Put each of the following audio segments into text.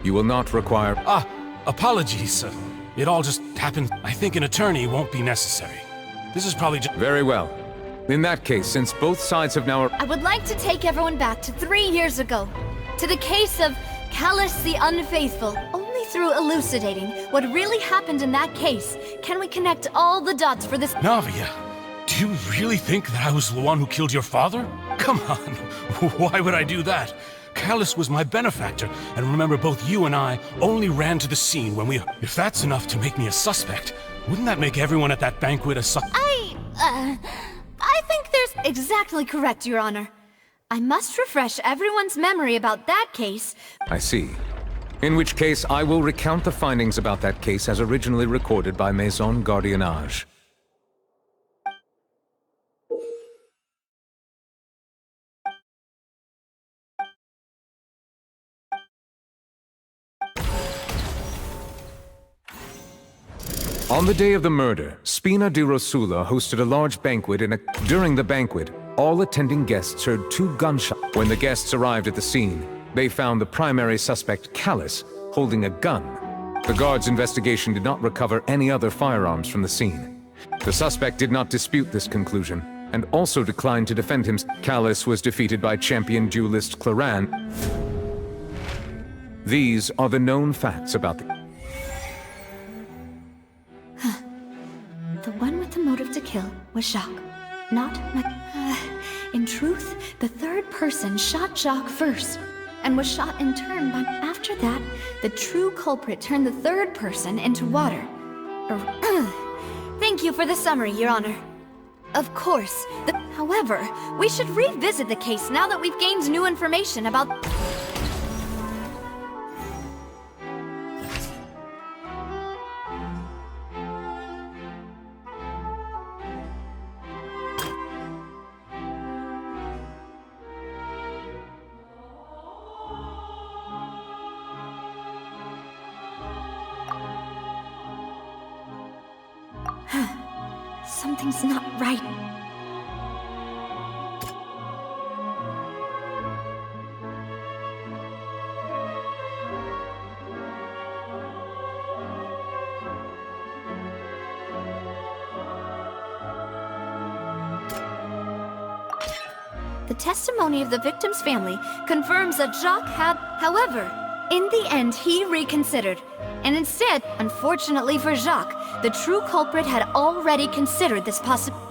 You will not require... Apologies. It all just happened. I think an attorney won't be necessary. This is probably just... Very well. In that case, since both sides have now... I would like to take everyone back to 3 years ago, to the case of Callus the Unfaithful. Only through elucidating what really happened in that case can we connect all the dots for this... Navia, do you really think that I was the one who killed your father? Come on, why would I do that? Callus was my benefactor, and remember both you and I only ran to the scene when we... If that's enough to make me a suspect, wouldn't that make everyone at that banquet a I think there's... Exactly correct, Your Honor. I must refresh everyone's memory about that case. I see. In which case, I will recount the findings about that case as originally recorded by Maison Gardiennage. On the day of the murder, Spina di Rosula hosted a large banquet During the banquet, all attending guests heard 2 gunshots. When the guests arrived at the scene, they found the primary suspect, Callus, holding a gun. The guards' investigation did not recover any other firearms from the scene. The suspect did not dispute this conclusion, and also declined to defend himself. Callus was defeated by champion duelist Claran. These are the known facts about the... The one with the motive to kill was Jacques, not my... in truth, the third person shot Jacques first, and was shot in turn by... After that, the true culprit turned the third person into water. Thank you for the summary, Your Honor. Of course, however, we should revisit the case now that we've gained new information about... Something's not right. The testimony of the victim's family confirms that Jacques had... However, in the end, he reconsidered. And instead, unfortunately for Jacques, the true culprit had already considered this possibility.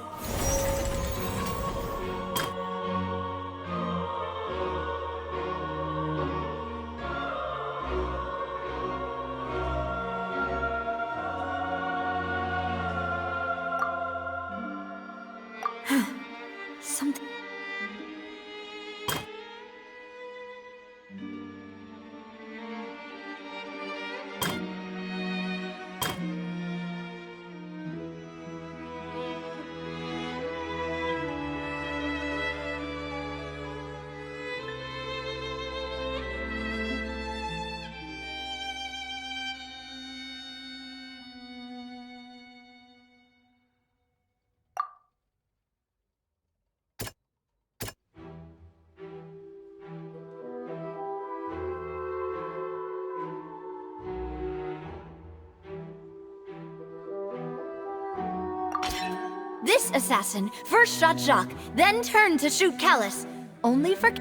Something... This assassin first shot Jacques, then turned to shoot Callus, only for...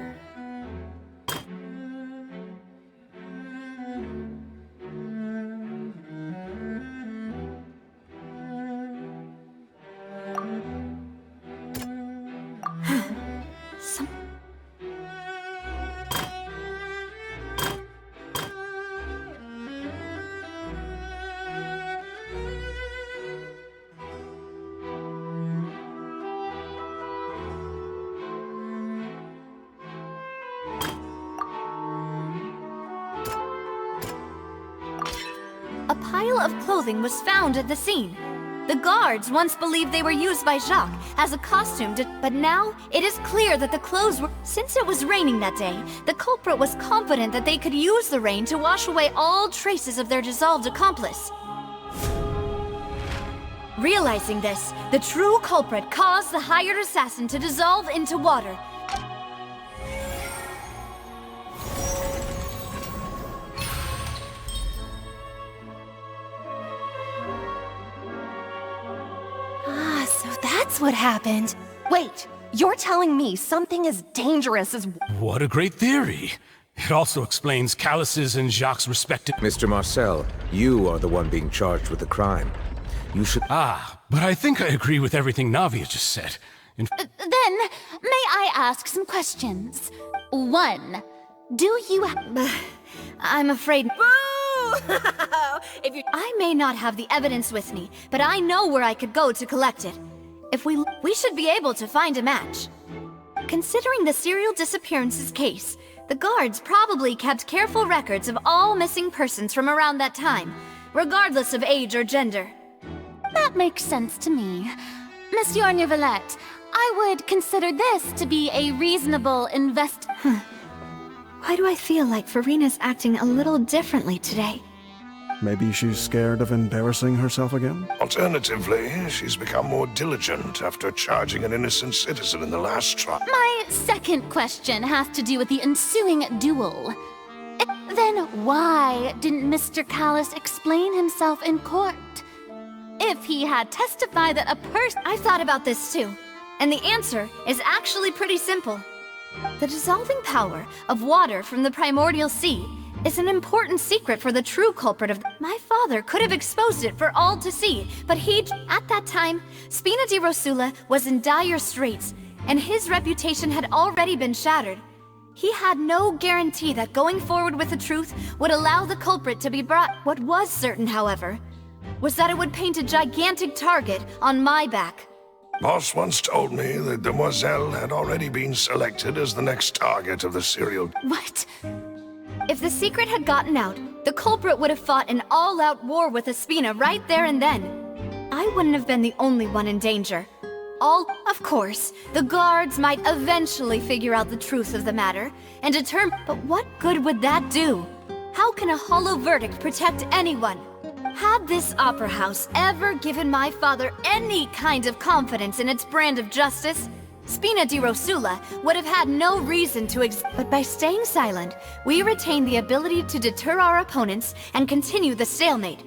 A pile of clothing was found at the scene. The guards once believed they were used by Jacques as a costume but now it is clear that the clothes were... Since it was raining that day, the culprit was confident that they could use the rain to wash away all traces of their dissolved accomplice. Realizing this, the true culprit caused the hired assassin to dissolve into water. that's what happened. Wait, you're telling me something as dangerous as... What a great theory. It also explains Callus's and Jacques' respective... Mr. Marcel, you are the one being charged with the crime. You should... But I think I agree with everything Navia just said. Then, may I ask some questions? 1. Do you I'm afraid... Boo! If you... I may not have the evidence with me, but I know where I could go to collect it. If we should be able to find a match. Considering the serial disappearances case, the guards probably kept careful records of all missing persons from around that time, regardless of age or gender. That makes sense to me. Monsieur Neuvillette, I would consider this to be a reasonable Why do I feel like Farina's acting a little differently today? Maybe she's scared of embarrassing herself again? Alternatively, she's become more diligent after charging an innocent citizen in the last trial. My second question has to do with the ensuing duel. Then why didn't Mr. Callus explain himself in court? If he had testified that a person... I've thought about this too, and the answer is actually pretty simple. The dissolving power of water from the primordial sea is an important secret for the true culprit of... My father could have exposed it for all to see, but at that time, Spina di Rosula was in dire straits, and his reputation had already been shattered. He had no guarantee that going forward with the truth would allow the culprit to be brought. What was certain, however, was that it would paint a gigantic target on my back. Boss once told me that Demoiselle had already been selected as the next target of the serial... What? If the secret had gotten out, the culprit would have fought an all-out war with Espina right there and then. I wouldn't have been the only one in danger. Of course, the guards might eventually figure out the truth of the matter and determine... But what good would that do? How can a hollow verdict protect anyone? Had this opera house ever given my father any kind of confidence in its brand of justice, Spina di Rosula would have had no reason to But by staying silent, we retain the ability to deter our opponents and continue the stalemate.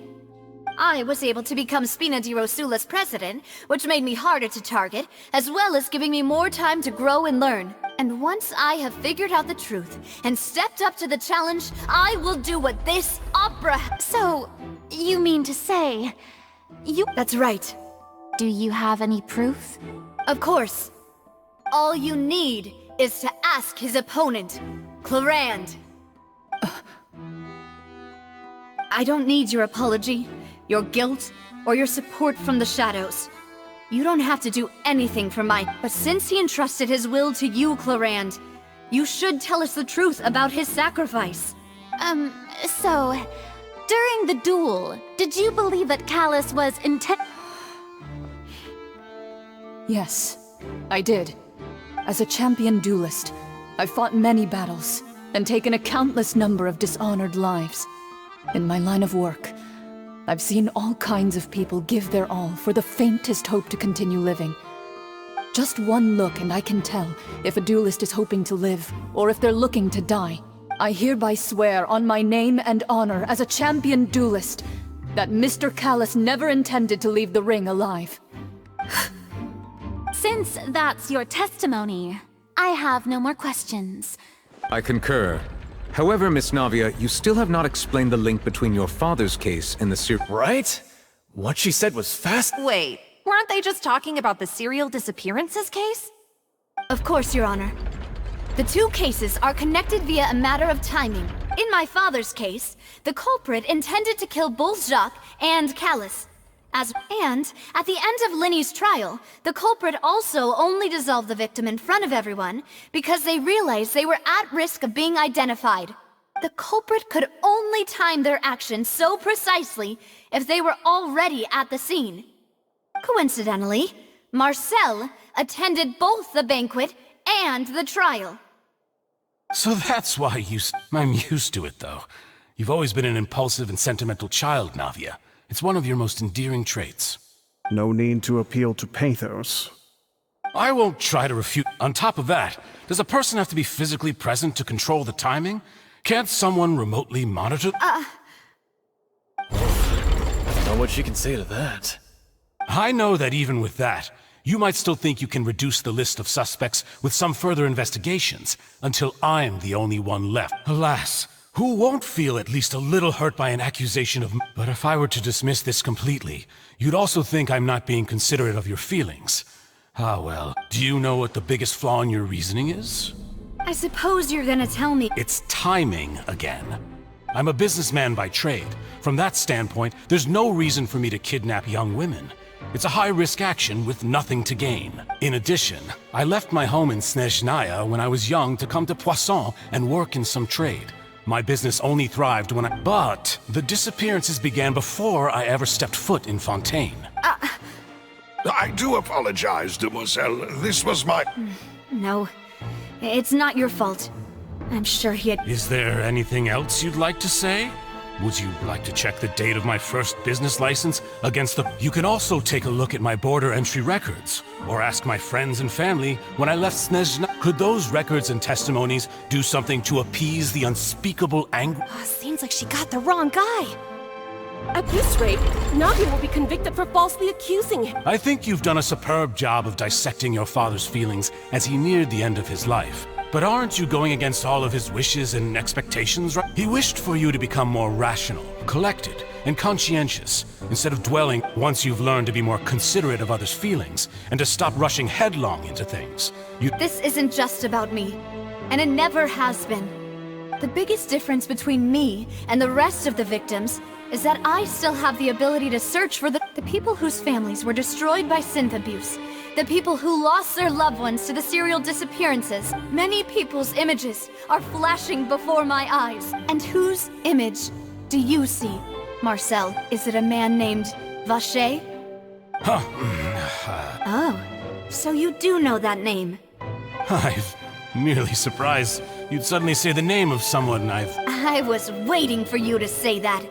I was able to become Spina di Rosula's president, which made me harder to target, as well as giving me more time to grow and learn. And once I have figured out the truth and stepped up to the challenge, I will do what this opera... So, you mean to say... That's right. Do you have any proof? Of course. All you need is to ask his opponent, Clarand. I don't need your apology, your guilt, or your support from the shadows. You don't have to do anything for But since he entrusted his will to you, Clarand, you should tell us the truth about his sacrifice. So... During the duel, did you believe that Callus was Yes, I did. As a champion duelist, I've fought many battles and taken a countless number of dishonored lives. In my line of work, I've seen all kinds of people give their all for the faintest hope to continue living. Just one look and I can tell if a duelist is hoping to live or if they're looking to die. I hereby swear on my name and honor as a champion duelist that Mr. Callus never intended to leave the ring alive. Since that's your testimony, I have no more questions. I concur. However, Miss Navia, you still have not explained the link between your father's case and the Right? What she said was fast. Wait, weren't they just talking about the serial disappearances case? Of course, Your Honor. The two cases are connected via a matter of timing. In my father's case, the culprit intended to kill both Jacques and Callus. And at the end of Linny's trial, the culprit also only dissolved the victim in front of everyone because they realized they were at risk of being identified. The culprit could only time their actions so precisely if they were already at the scene. Coincidentally, Marcel attended both the banquet and the trial. So that's why I'm used to it, though. You've always been an impulsive and sentimental child, Navia. It's one of your most endearing traits. No need to appeal to pathos. I won't try to refute. On top of that, does a person have to be physically present to control the timing? Can't someone remotely monitor? Know what she can say to that. I know that even with that, You might still think you can reduce the list of suspects with some further investigations, until I'm the only one left. Alas, who won't feel at least a little hurt by an accusation of... But if I were to dismiss this completely, you'd also think I'm not being considerate of your feelings. Ah well, do you know what the biggest flaw in your reasoning is? I suppose you're gonna tell me. It's timing again. I'm a businessman by trade. From that standpoint, there's no reason for me to kidnap young women. It's a high-risk action with nothing to gain. In addition, I left my home in Snezhnaya when I was young to come to Poisson and work in some trade. My business only thrived when But the disappearances began before I ever stepped foot in Fontaine. I do apologize, demoiselle. This was my... No, it's not your fault. I'm sure he had... Is there anything else you'd like to say? Would you like to check the date of my first business license against the... You can also take a look at my border entry records, or ask my friends and family when I left Snezhnaya. Could those records and testimonies do something to appease the unspeakable anger? Seems like she got the wrong guy. At this rate, Nagi will be convicted for falsely accusing him. I think you've done a superb job of dissecting your father's feelings as he neared the end of his life. But aren't you going against all of his wishes and expectations, right? He wished for you to become more rational, collected, and conscientious, instead of dwelling once you've learned to be more considerate of others' feelings, and to stop rushing headlong into things. This isn't just about me, and it never has been. The biggest difference between me and the rest of the victims is that I still have the ability to search for the people whose families were destroyed by synth abuse. The people who lost their loved ones to the serial disappearances. Many people's images are flashing before my eyes. And whose image do you see, Marcel? Is it a man named Vacher? Oh, so you do know that name. I'm merely surprised you'd suddenly say the name of someone I was waiting for you to say that.